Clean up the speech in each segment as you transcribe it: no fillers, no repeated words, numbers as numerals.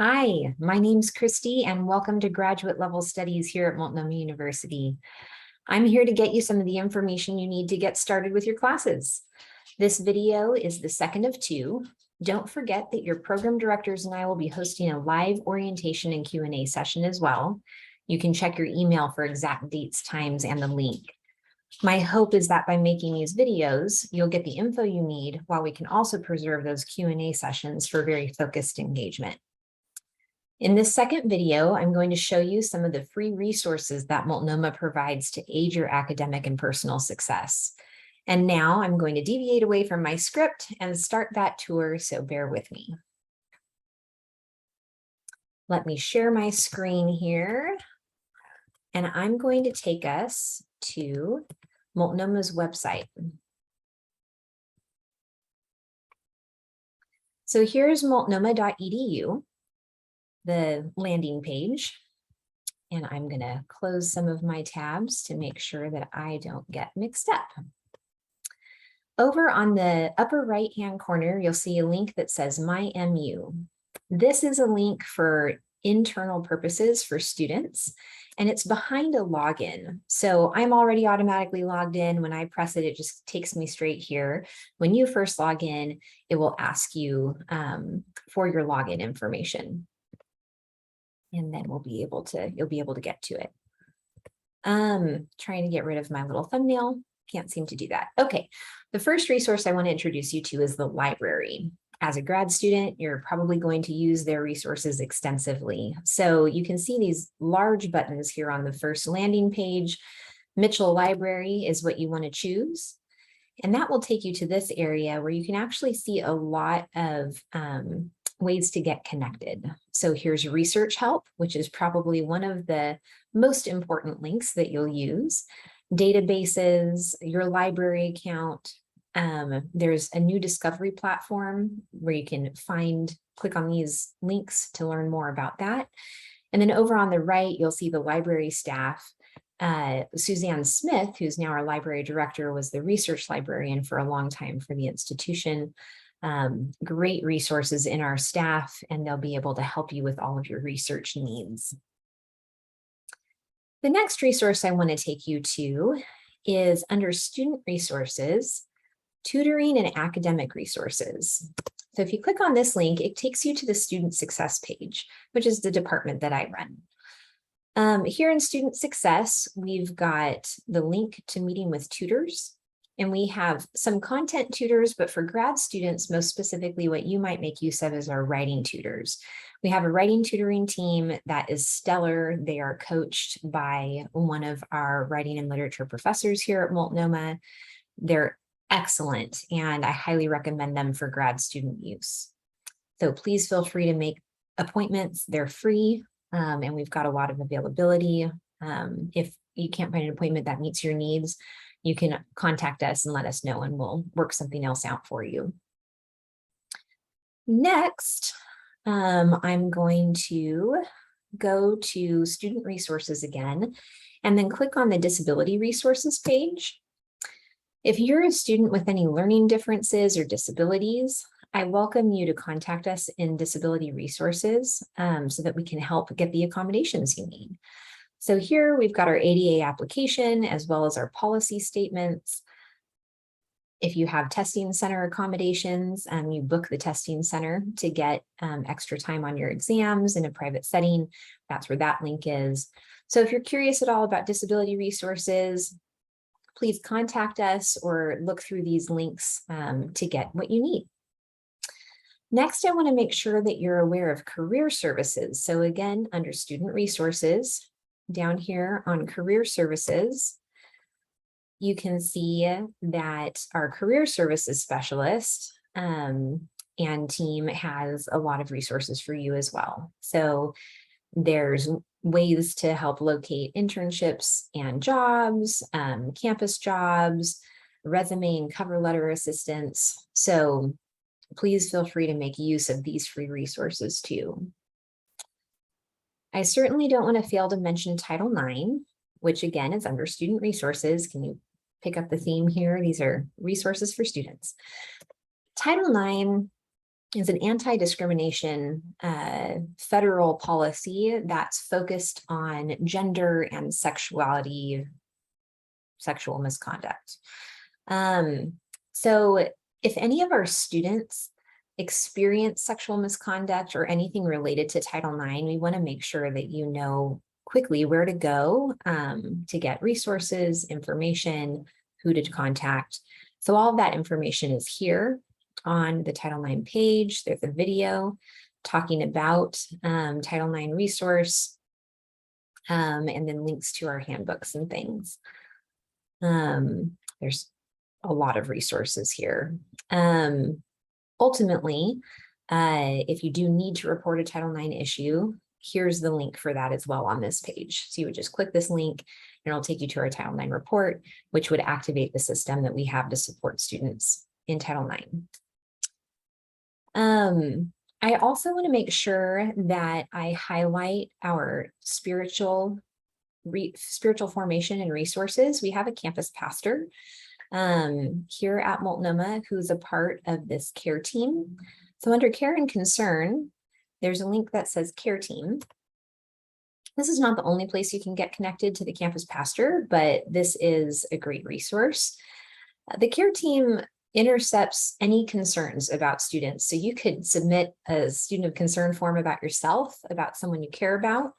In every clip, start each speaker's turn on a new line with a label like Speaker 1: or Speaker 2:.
Speaker 1: Hi, my name's Christy and welcome to graduate level studies here at Multnomah University. I'm here to get you some of the information you need to get started with your classes. This video is the second of two. Don't forget that your program directors and I will be hosting a live orientation and Q&A session as well. You can check your email for exact dates, times, and the link. My hope is that by making these videos, you'll get the info you need while we can also preserve those Q&A sessions for very focused engagement. In this second video, I'm going to show you some of the free resources that Multnomah provides to aid your academic and personal success. And now I'm going to deviate away from my script and start that tour, so bear with me. Let me share my screen here. And I'm going to take us to Multnomah's website. So here's multnomah.edu. The landing page, and I'm going to close some of my tabs to make sure that I don't get mixed up. Over on the upper right-hand corner, you'll see a link that says My MU. This is a link for internal purposes for students, and it's behind a login. So I'm already automatically logged in. When I press it, it just takes me straight here. When you first log in, it will ask you for your login information. And then you'll be able to get to it. Trying to get rid of my little thumbnail. Can't seem to do that. Okay, the first resource I want to introduce you to is the library. As a grad student, you're probably going to use their resources extensively. So you can see these large buttons here on the first landing page. Mitchell Library is what you want to choose. And that will take you to this area where you can actually see a lot of ways to get connected. So here's research help, which is probably one of the most important links that you'll use. Databases, your library account. There's a new discovery platform where you can click on these links to learn more about that. And then over on the right, you'll see the library staff. Suzanne Smith, who's now our library director, was the research librarian for a long time for the institution. Great resources in our staff, and they'll be able to help you with all of your research needs. The next resource I want to take you to is under student resources, tutoring and academic resources. So if you click on this link, it takes you to the student success page, which is the department that I run. Here in student success, we've got the link to meeting with tutors. And we have some content tutors, but for grad students, most specifically, what you might make use of is our writing tutors. We have a writing tutoring team that is stellar. They are coached by one of our writing and literature professors here at Multnomah. They're excellent, and I highly recommend them for grad student use. So please feel free to make appointments. They're free, and we've got a lot of availability. If you can't find an appointment that meets your needs, you can contact us and let us know, and we'll work something else out for you. Next, I'm going to go to student resources again, and then click on the disability resources page. If you're a student with any learning differences or disabilities, I welcome you to contact us in disability resources so that we can help get the accommodations you need. So here we've got our ADA application as well as our policy statements. If you have testing center accommodations, you book the testing center to get extra time on your exams in a private setting. That's where that link is. So if you're curious at all about disability resources, please contact us or look through these links to get what you need. Next, I want to make sure that you're aware of career services. So again, under student resources, down here on career services, you can see that our career services specialist and team has a lot of resources for you as well. So there's ways to help locate internships and jobs, campus jobs, resume and cover letter assistance. So please feel free to make use of these free resources too. I certainly don't want to fail to mention Title IX, which again is under student resources. Can you pick up the theme here? These are resources for students. Title IX is an anti-discrimination federal policy that's focused on gender and sexual misconduct. So if any of our students experience sexual misconduct or anything related to Title IX, we want to make sure that you know quickly where to go to get resources, information, who to contact. So all of that information is here on the Title IX page. There's a video talking about Title IX resource, and then links to our handbooks and things. There's a lot of resources here. Ultimately, if you do need to report a Title IX issue, here's the link for that as well on this page. So you would just click this link and it'll take you to our Title IX report, which would activate the system that we have to support students in Title IX. I also want to make sure that I highlight our spiritual formation and resources. We have a campus pastor here at Multnomah who's a part of this care team. So under care and concern, there's a link that says care team. This is not the only place you can get connected to the campus pastor, but this is a great resource. The care team intercepts any concerns about students. So you could submit a student of concern form about yourself, about someone you care about,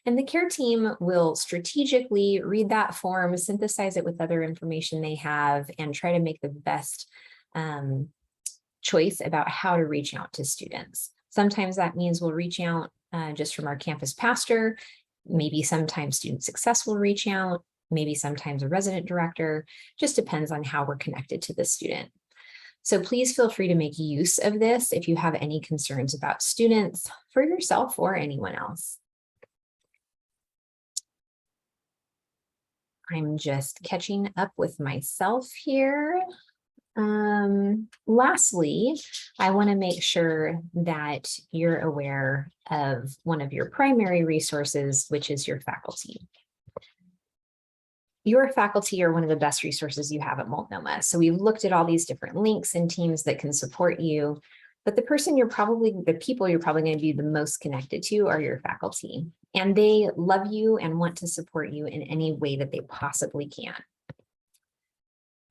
Speaker 1: and the care team will strategically read that form, synthesize it with other information they have, and try to make the best choice about how to reach out to students. Sometimes that means we'll reach out just from our campus pastor. Maybe sometimes student success will reach out, maybe sometimes a resident director, just depends on how we're connected to the student. So please feel free to make use of this if you have any concerns about students for yourself or anyone else. I'm just catching up with myself here. Lastly, I want to make sure that you're aware of one of your primary resources, which is your faculty. Your faculty are one of the best resources you have at Multnomah. So we've looked at all these different links and teams that can support you, but the people you're probably going to be the most connected to are your faculty, and they love you and want to support you in any way that they possibly can.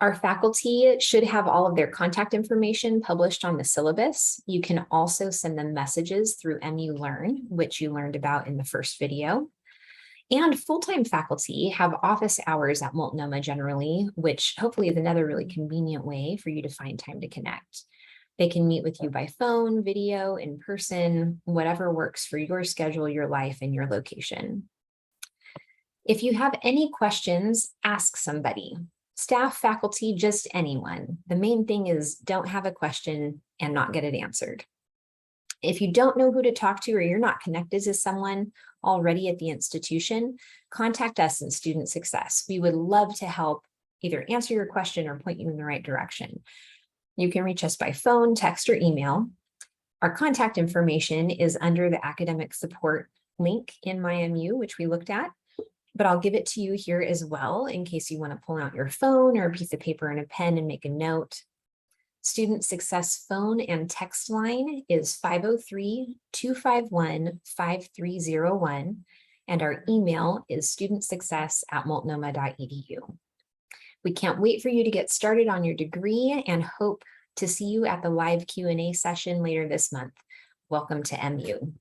Speaker 1: Our faculty should have all of their contact information published on the syllabus. You can also send them messages through MU Learn, which you learned about in the first video. And full-time faculty have office hours at Multnomah generally, which hopefully is another really convenient way for you to find time to connect. They can meet with you by phone, video, in person, whatever works for your schedule, your life, and your location. If you have any questions, ask somebody. Staff, faculty, just anyone. The main thing is don't have a question and not get it answered. If you don't know who to talk to or you're not connected to someone already at the institution, contact us in Student Success. We would love to help either answer your question or point you in the right direction. You can reach us by phone, text, or email. Our contact information is under the academic support link in MyMU, which we looked at, but I'll give it to you here as well in case you want to pull out your phone or a piece of paper and a pen and make a note. Student Success phone and text line is 503-251-5301, and our email is studentsuccess@multnomah.edu. We can't wait for you to get started on your degree and hope to see you at the live Q&A session later this month. Welcome to MU.